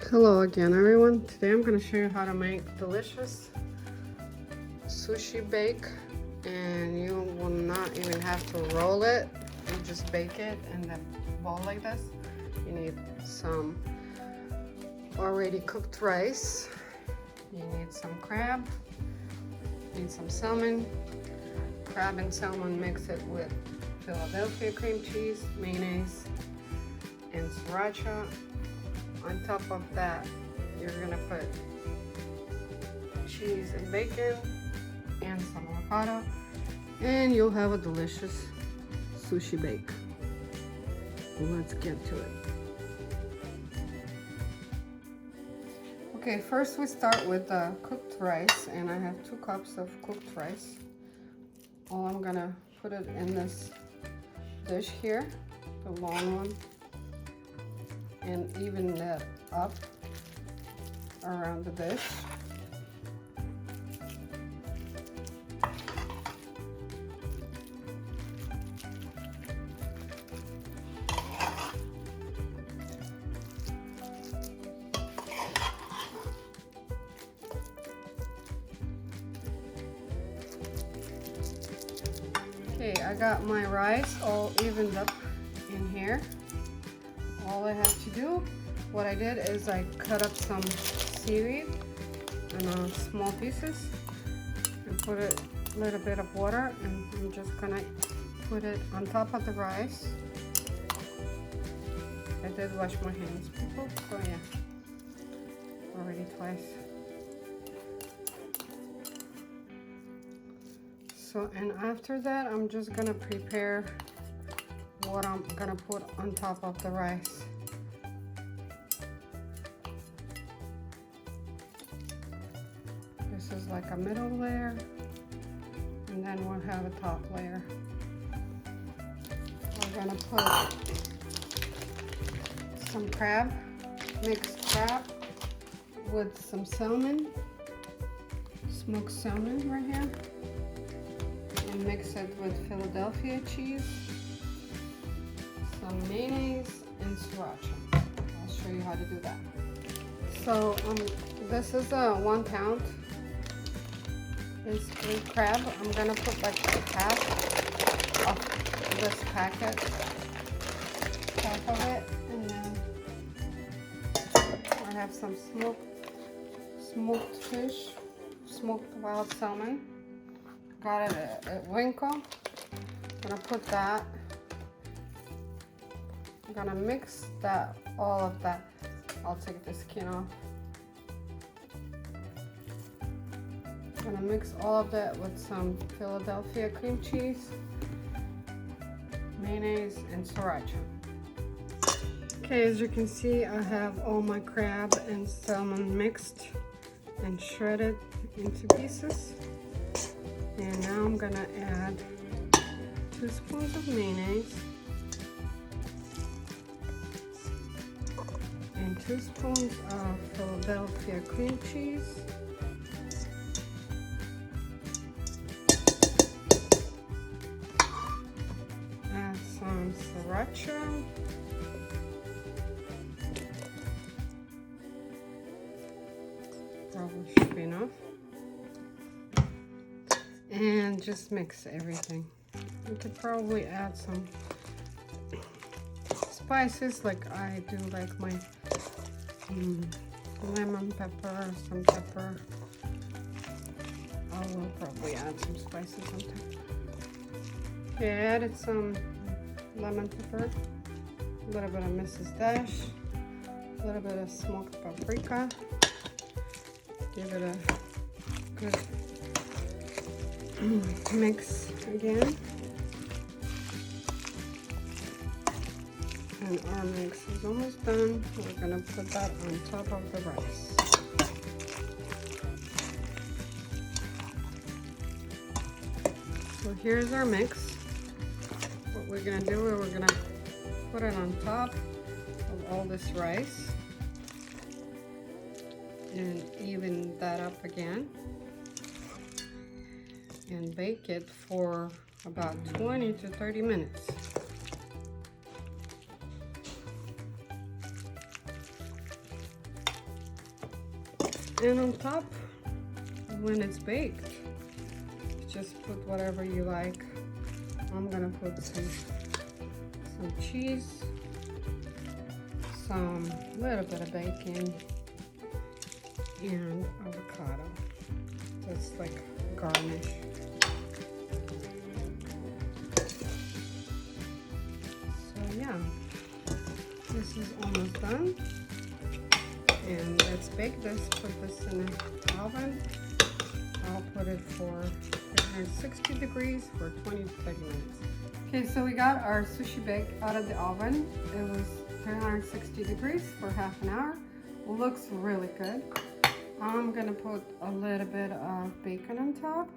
Hello again everyone. Today I'm going to show you how to make delicious sushi bake, and you will not even have to roll it. You just bake it in the bowl like this. You need some already cooked rice. You need some crab. You need some salmon. Crab and salmon, mix it with Philadelphia cream cheese, mayonnaise, and Sriracha. On top of that, you're gonna put cheese and bacon and some avocado, and you'll have a delicious sushi bake. Let's get to it. Okay, first we start with the cooked rice, and I have 2 cups of cooked rice. I'm gonna put it in this dish here, the long one, and even that up around the dish. Okay, I got my rice all evened up in here. All I have to do, what I did is I cut up some seaweed in small pieces and put a little bit of water, and I'm just gonna put it on top of the rice. I did wash my hands, people, so yeah, already twice. So, and after that, I'm just gonna prepare what I'm gonna put on top of the rice. This is like a middle layer, and then we'll have a top layer. We're gonna put some crab, mixed crab with some salmon, smoked salmon right here, and mix it with Philadelphia cheese, some mayonnaise, and Sriracha. I'll show you how to do that. So this is a 1 pound basically crab. I'm gonna put like half of this packet, half of it, and then I have some smoked fish, smoked wild salmon. Got it at Winkle. I'm gonna put that. I'm gonna mix that, all of that. I'll take the skin off. I'm gonna mix all of that with some Philadelphia cream cheese, mayonnaise, and Sriracha. Okay, as you can see, I have all my crab and salmon mixed and shredded into pieces. And now I'm gonna add 2 spoons of mayonnaise and 2 spoons of Philadelphia cream cheese. Add some Sriracha. Probably should be enough. And just mix everything. You could probably add some spices, like I do, like my lemon pepper, some pepper. I will probably add some spices on top. Okay, I added some lemon pepper, a little bit of Mrs. Dash, a little bit of smoked paprika. Give it a good mix again, and our mix is almost done. We're gonna put that on top of the rice. So here's our mix. What we're gonna do is we're gonna put it on top of all this rice and even that up again, and bake it for about 20 to 30 minutes. And on top, when it's baked, just put whatever you like. I'm gonna put some cheese, some little bit of bacon, and avocado. Just like garnish. So yeah, this is almost done. And let's bake this. Put this in the oven. I'll put it for 360 degrees for 20 to 30 minutes. Okay, so we got our sushi bake out of the oven. It was 360 degrees for half an hour. Looks really good. I'm gonna put a little bit of bacon on top.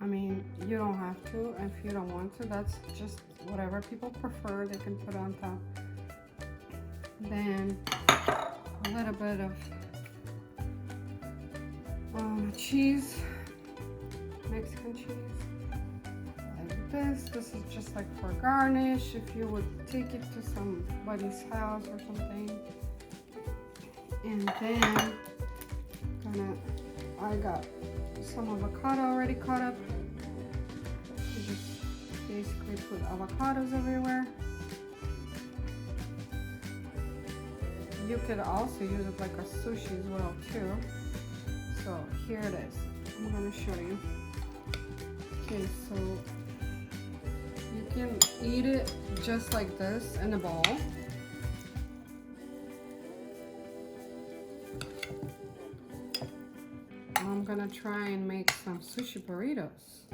I mean, you don't have to if you don't want to. That's just whatever people prefer, they can put on top. Then a little bit of cheese, Mexican cheese, like this. This is just like for garnish, if you would take it to somebody's house or something. And then I got some avocado already cut up. You just basically put avocados everywhere. You could also use it like a sushi as well too. So here it is. I'm gonna show you. Okay, so you can eat it just like this in a bowl. I'm gonna try and make some sushi burritos.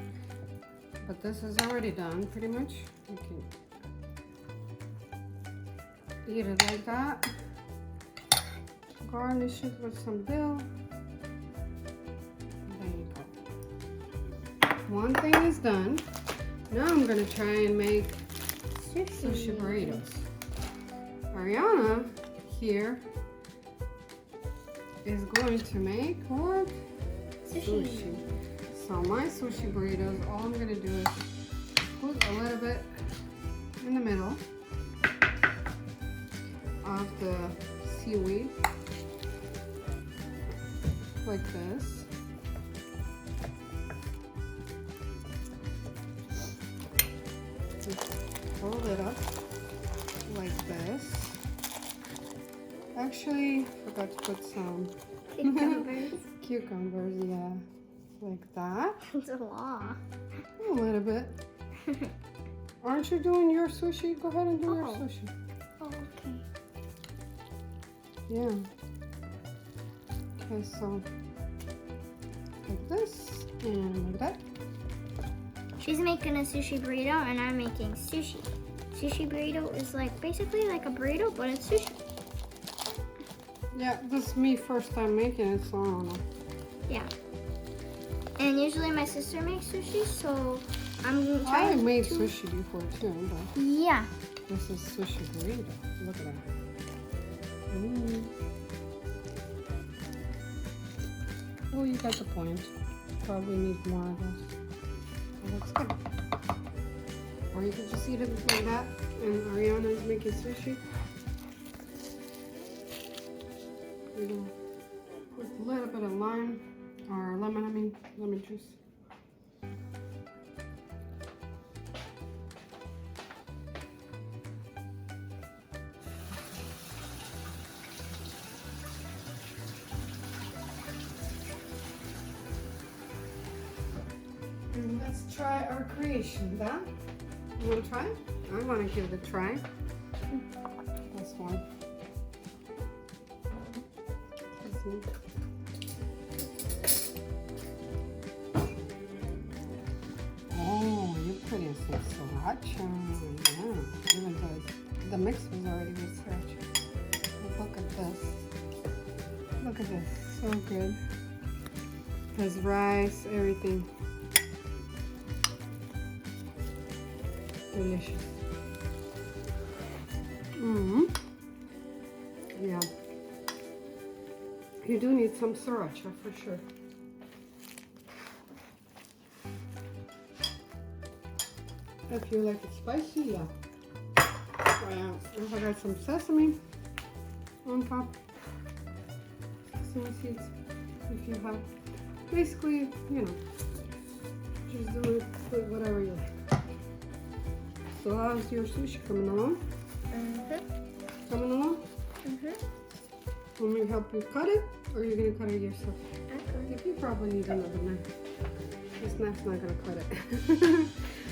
But this is already done pretty much. You can eat it like that. Garnish it with some dill. There you go. One thing is done. Now I'm gonna try and make sushi burritos. Ariana here is going to make what? Sushi. So my sushi burritos, all I'm gonna do is put a little bit in the middle of the seaweed. Like this. Just fold it up like this. Actually, forgot to put some cucumbers. Cucumbers, yeah. Like that. It's a lot. A little bit. Aren't you doing your sushi? Go ahead and do your sushi. Oh, okay. Yeah. Okay, so like this and like that. She's making a sushi burrito and I'm making sushi. Sushi burrito is like basically like a burrito, but it's sushi. Yeah, this is me first time making it, so I don't know. Yeah. And usually my sister makes sushi, so I'm trying I made sushi before too, but yeah. This is sushi burrito. Look at that. Ooh. Well, you got the point. Probably need more of this. It looks good. Or you could just eat it like that. And Ariana is making sushi. We're gonna put a little bit of lime, or lemon juice. And let's try our creation, huh? You wanna try it? I wanna give it a try. This one. Oh, you're putting some sriracha. Yeah, even though the mix was already with sriracha. Look at this. Look at this. So good. There's rice, everything. Delicious. Yeah. You do need some sriracha for sure. If you like it spicy, yeah. I got some sesame on top. sesame seeds if you have. Basically, you know, just do it with whatever you like. So how's your sushi coming along? Coming along? Want me to help you cut it, or are you gonna cut it yourself? I think you probably need another knife. This knife's not gonna cut it.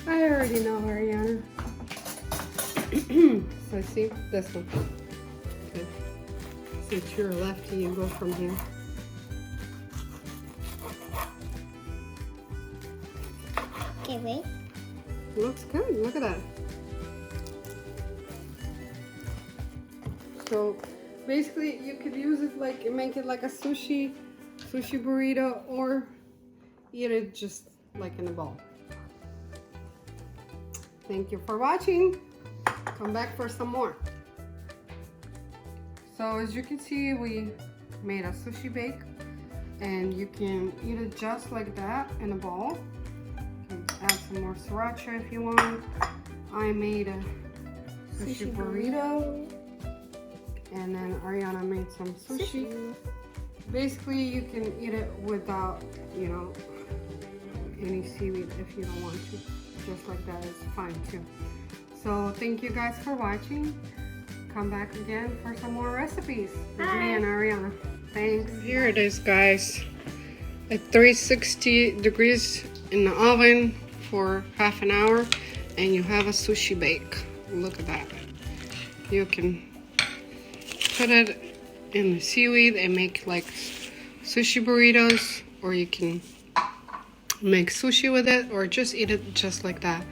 I already know, Ariana. So see, this one. Okay. Since you're a lefty, you go from here. Okay, wait. Looks good. Look at that. So basically, you could use it like make it like a sushi burrito, or eat it just like in a bowl. Thank you for watching. Come back for some more. So as you can see, we made a sushi bake, and you can eat it just like that in a bowl. You can add some more sriracha if you want. I made a sushi burrito, and then Ariana made some sushi. Basically, you can eat it without, you know, any seaweed if you don't want to. Just like that is fine too. So thank you guys for watching. Come back again for some more recipes with me and Ariana. Thanks. Here it is, guys. At 360 degrees in the oven for half an hour, and you have a sushi bake. Look at that. You can put it in the seaweed and make like sushi burritos, or you can make sushi with it, or just eat it just like that.